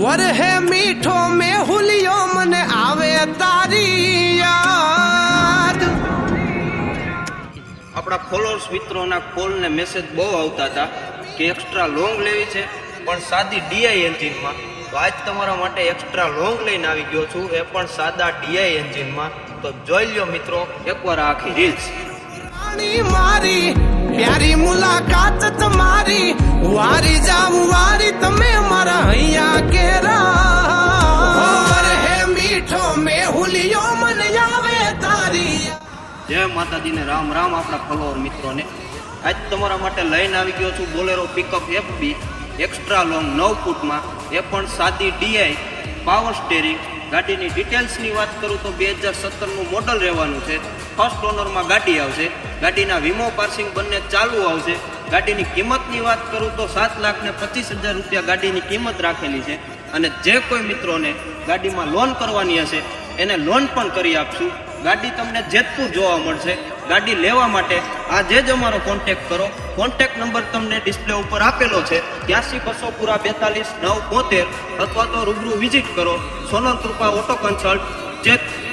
वर है मीठो में हुलियो मन आवे तारी याद। આપણા ફોલોઅર્સ મિત્રોના કોલ ને મેસેજ બહુ આવતા હતા કે એક્સ્ટ્રા લોંગ લેવી છે પણ સાદી ડીઆઈ એન્જિનમાં. તો આજ તમારા માટે એક્સ્ટ્રા લોંગ લઈને આવી ગયો છું, એ પણ સાદા ડીઆઈ એન્જિનમાં. તો જોઈ લ્યો મિત્રો એકવાર આખી રીલ્સ. મારી પ્યારી મુલાકાત તમારી, વારી જામ વારી તમે મારા હૈયા કેરા હે મીઠો મે હુલિયો મન આવે તારી. જય માતાજીને રામ રામ આપણા ફોલોઅર મિત્રોને. આજ તમારા માટે લઈને આવી ગયો છું Bolero pickup FB extra long 9 ફૂટમાં, એ પણ સાદી ડીઆઈ પાવર સ્ટેરિંગ. ગાડીની ડિટેલ્સની વાત કરું તો 2017નું મોડલ રહેવાનું છે. ફર્સ્ટ ઓનરમાં ગાડી આવશે. ગાડીના વીમો પાર્સિંગ બંને ચાલુ આવશે. ગાડીની કિંમતની વાત કરું તો 7,25,000 રૂપિયા ગાડીની કિંમત રાખેલી છે. અને જે કોઈ મિત્રોને ગાડીમાં લોન કરવાની હશે એને લોન પણ કરી આપશું. ગાડી તમને જેતપુર જોવા મળશે. ગાડી લેવા માટે આજે જ અમારો કોન્ટેક્ટ કરો. કોન્ટેક્ટ નંબર તમને ડિસ્પ્લે ઉપર આપેલો છે 82 242 972, અથવા તો રૂબરૂ વિઝિટ કરો. સોનલ કૃપા ઓટો કન્સલ્ટ જેતપુર.